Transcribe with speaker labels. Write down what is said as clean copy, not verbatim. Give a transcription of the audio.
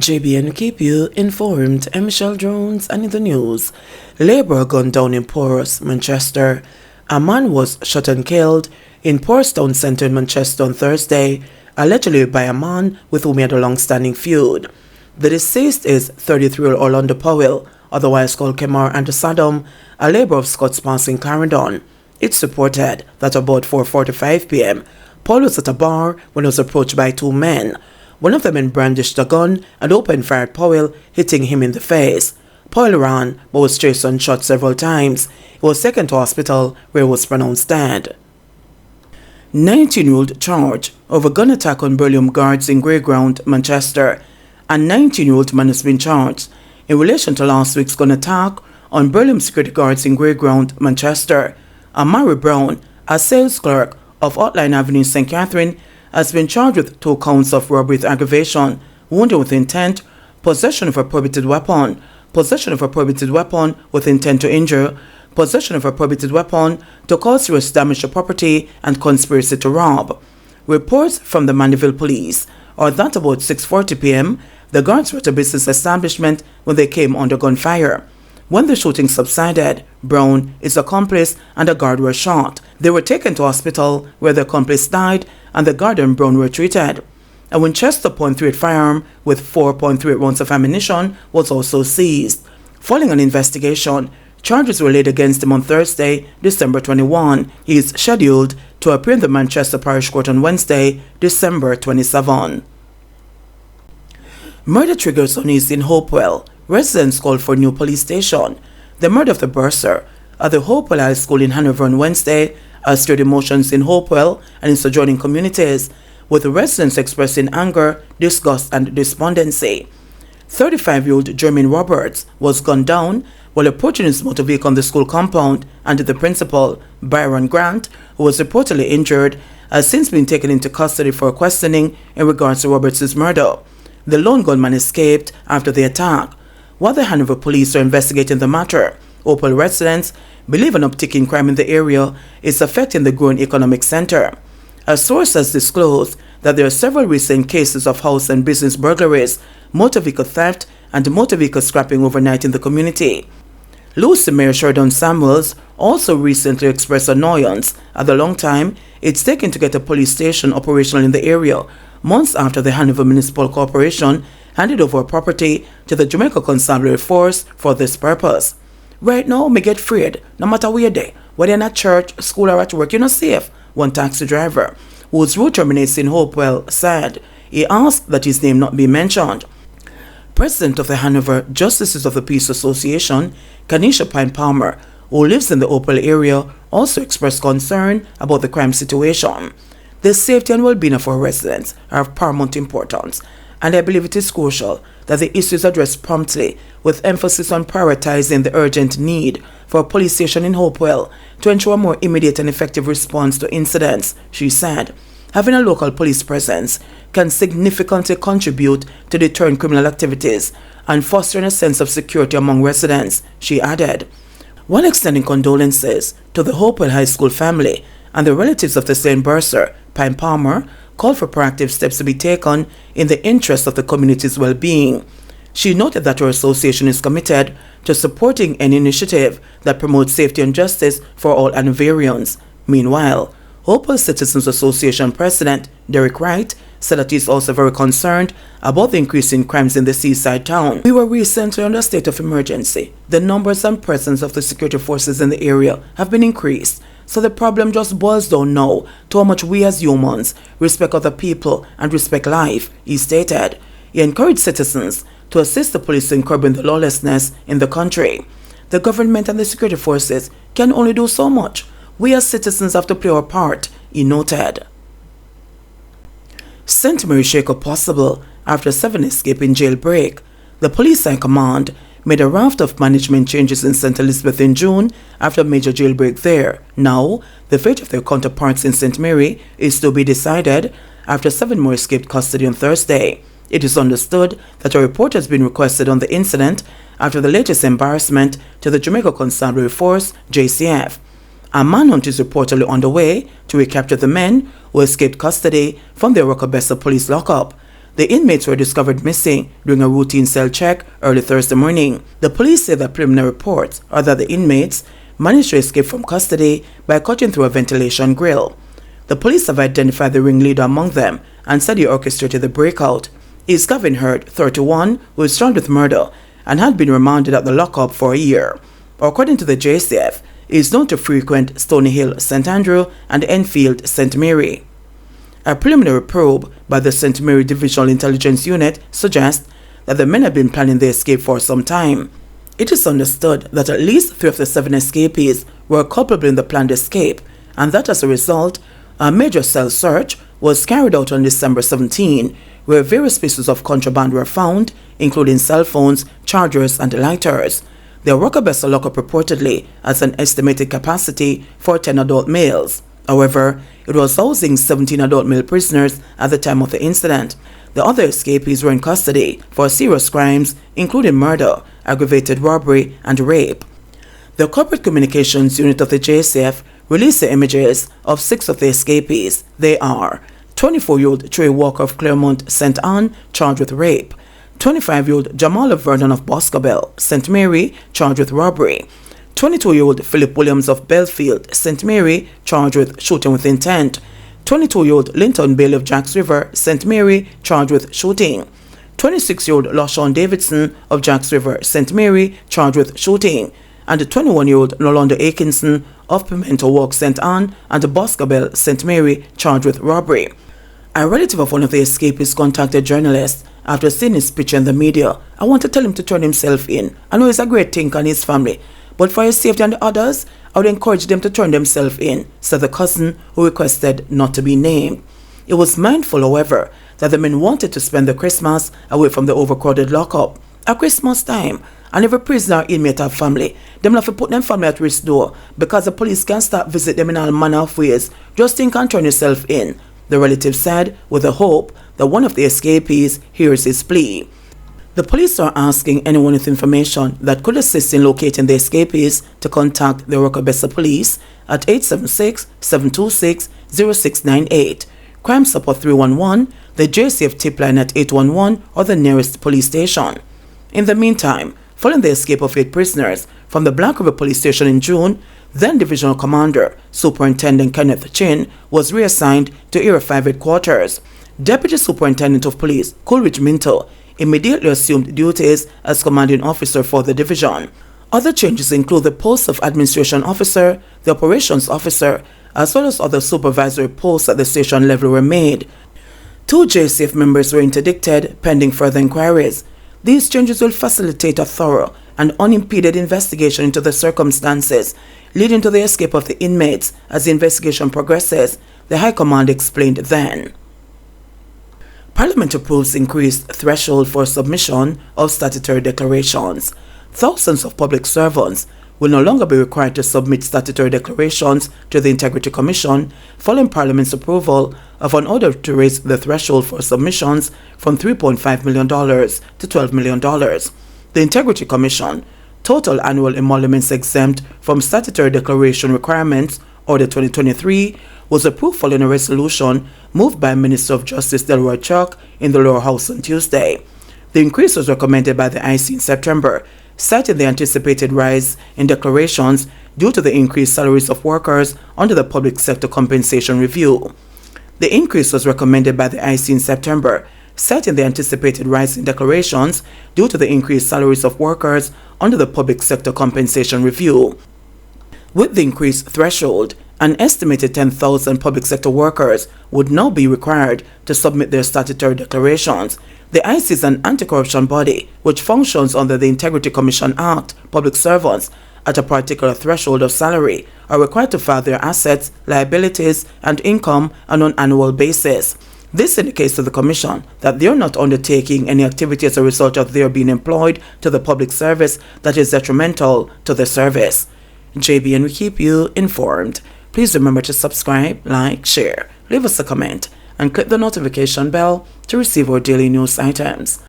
Speaker 1: JBNN keep you informed. I'm Michelle Jones, and in the news, Labour gunned down in Porus, Manchester. A man was shot and killed in Porus Town Centre in Manchester on Thursday, allegedly by a man with whom he had a long-standing feud. The deceased is 33-year-old Orlando Hopewell, otherwise called Kemar and Saddam, a labourer of Scots Pass in Clarendon. It's reported that about 4:45 p.m, Paul was at a bar when he was approached by two men. One of the men brandished a gun and opened fire at Hopewell, hitting him in the face. Hopewell ran but was chased and shot several times. He was taken to hospital where he was pronounced dead. 19-year-old charged over gun attack on Burlium guards in Greyground, Manchester. A 19-year-old man has been charged in relation to last week's gun attack on Burlium security guards in Greyground, Manchester. Amari Brown, a sales clerk of Outline Avenue, St. Catherine, has been charged with 2 counts of robbery with aggravation, wounding with intent, possession of a prohibited weapon, possession of a prohibited weapon with intent to injure, possession of a prohibited weapon to cause serious damage to property, and conspiracy to rob. Reports from the Mandeville police are that about 6:40 p.m, the guards were at a business establishment when they came under gunfire. When the shooting subsided, Brown, his accomplice, and a guard were shot. They were taken to hospital where the accomplice died and the guard and Brown were treated. A Winchester .38 firearm with 4.38 rounds of ammunition was also seized. Following an investigation, charges were laid against him on Thursday, December 21. He is scheduled to appear in the Manchester Parish Court on Wednesday, December 27. Murder triggers unease in Hopewell. Residents called for a new police station. The murder of the bursar at the Hopewell High School in Hanover on Wednesday has stirred emotions in Hopewell and in surrounding communities, with the residents expressing anger, disgust, and despondency. 35-year-old Jermaine Roberts was gunned down while approaching his motor vehicle on the school compound, and the principal, Byron Grant, who was reportedly injured, has since been taken into custody for questioning in regards to Roberts' murder. The lone gunman escaped after the attack. While the Hanover police are investigating the matter, Hopewell residents believe an uptick in crime in the area is affecting the growing economic center. A source has disclosed that there are several recent cases of house and business burglaries, motor vehicle theft, and motor vehicle scrapping overnight in the community. Lucy Mayor Sheridan Samuels also recently expressed annoyance at the long time it's taken to get a police station operational in the area, months after the Hanover Municipal Corporation handed over property to the Jamaica Constabulary Force for this purpose. Right now, me get afraid, no matter where they, whether in at church, school, or at work, you're not safe, one taxi driver, whose route terminates in Hopewell, said. He asked that his name not be mentioned. President of the Hanover Justices of the Peace Association, Kanisha Pine Palmer, who lives in the Hopewell area, also expressed concern about the crime situation. The safety and well-being of our residents are of paramount importance, and I believe it is crucial that the issue is addressed promptly, with emphasis on prioritizing the urgent need for a police station in Hopewell to ensure a more immediate and effective response to incidents, she said. Having a local police presence can significantly contribute to deterring criminal activities and fostering a sense of security among residents, she added. While extending condolences to the Hopewell High School family and the relatives of the slain bursar, Pine Palmer called for proactive steps to be taken in the interest of the community's well-being. She noted that her association is committed to supporting any initiative that promotes safety and justice for all Hanoverians. Meanwhile, Hopewell Citizens Association President Derek Wright said that he is also very concerned about the increase in crimes in the seaside town. We were recently under a state of emergency. The numbers and presence of the security forces in the area have been increased. So the problem just boils down now to how much we as humans respect other people and respect life, he stated. He encouraged citizens to assist the police in curbing the lawlessness in the country. The government and the security forces can only do so much. We as citizens have to play our part, he noted. St. Mary shake-up possible after 7 escape in Jailbreak. The police high command made a raft of management changes in St. Elizabeth in June after a major jailbreak there. Now, the fate of their counterparts in St. Mary is to be decided after 7 more escaped custody on Thursday. It is understood that a report has been requested on the incident after the latest embarrassment to the Jamaica Constabulary Force, JCF. A manhunt is reportedly underway to recapture the men who escaped custody from the Rockabessa police lockup. The inmates were discovered missing during a routine cell check early Thursday morning. The police say that preliminary reports are that the inmates managed to escape from custody by cutting through a ventilation grill. The police have identified the ringleader among them and said he orchestrated the breakout. He is Gavin Hurd, 31, who is charged with murder and had been remanded at the lockup for a year. According to the JCF, he is known to frequent Stony Hill, St. Andrew and Enfield, St. Mary. A preliminary probe by the St. Mary Divisional Intelligence Unit suggests that the men have been planning their escape for some time. It is understood that at least 3 of the 7 escapees were culpable in the planned escape, and that as a result, a major cell search was carried out on December 17, where various pieces of contraband were found, including cell phones, chargers, and lighters. The Rocker Vessel lockup reportedly has an estimated capacity for 10 adult males. However, it was housing 17 adult male prisoners at the time of the incident. The other escapees were in custody for serious crimes, including murder, aggravated robbery, and rape. The Corporate Communications Unit of the JCF released the images of 6 of the escapees. They are 24-year-old Trey Walker of Claremont, St. Anne, charged with rape; 25-year-old Jamal Vernon of Boscobel, St. Mary, charged with robbery; 22-year-old Philip Williams of Belfield, St. Mary, charged with shooting with intent; 22-year-old Linton Bailey of Jacks River, St. Mary, charged with shooting; 26-year-old LaShawn Davidson of Jacks River, St. Mary, charged with shooting; and 21-year-old Nolanda Atkinson of Pimento Walk, St. Anne, and Boscobel, St. Mary, charged with robbery. A relative of one of the escapees contacted journalists after seeing his picture in the media. "I want to tell him to turn himself in. I know he's a great thinker and his family, but for his safety and the others, I would encourage them to turn themselves in," said the cousin, who requested not to be named. It was mindful, however, that the men wanted to spend the Christmas away from the overcrowded lockup. At Christmas time, and every prisoner or inmate have family, them have to put them family at risk though, because the police can start visit them in all manner of ways. Just think and turn yourself in, the relative said, with the hope that one of the escapees hears his plea. The police are asking anyone with information that could assist in locating the escapees to contact the Rockabessa Police at 876-726-0698, Crime Support 311, the JCF tip line at 811, or the nearest police station. In the meantime, following the escape of 8 prisoners from the Black River Police Station in June, then Divisional Commander Superintendent Kenneth Chin was reassigned to Area 5 headquarters. Deputy Superintendent of Police Coleridge Minto immediately assumed duties as commanding officer for the division. Other changes include the posts of administration officer, the operations officer, as well as other supervisory posts at the station level were made. 2 JCF members were interdicted pending further inquiries. These changes will facilitate a thorough and unimpeded investigation into the circumstances leading to the escape of the inmates as the investigation progresses, the High Command explained then. Parliament approves increased threshold for submission of statutory declarations. Thousands of public servants will no longer be required to submit statutory declarations to the Integrity Commission following Parliament's approval of an order to raise the threshold for submissions from $3.5 million to $12 million. The Integrity Commission, total annual emoluments exempt from statutory declaration requirements, Order 2023, was approved following a resolution moved by Minister of Justice Delroy Chuck in the lower house on Tuesday. The increase was recommended by the IC in September, citing the anticipated rise in declarations due to the increased salaries of workers under the Public Sector Compensation Review. The increase was recommended by the IC in September, citing the anticipated rise in declarations due to the increased salaries of workers under the Public Sector Compensation Review. With the increased threshold, an estimated 10,000 public sector workers would now be required to submit their statutory declarations. The IC is an anti-corruption body which functions under the Integrity Commission Act. Public servants at a particular threshold of salary are required to file their assets, liabilities, and income on an annual basis. This indicates to the Commission that they are not undertaking any activity as a result of their being employed to the public service that is detrimental to the service. JBN will keep you informed. Please remember to subscribe, like, share, leave us a comment, and click the notification bell to receive our daily news items.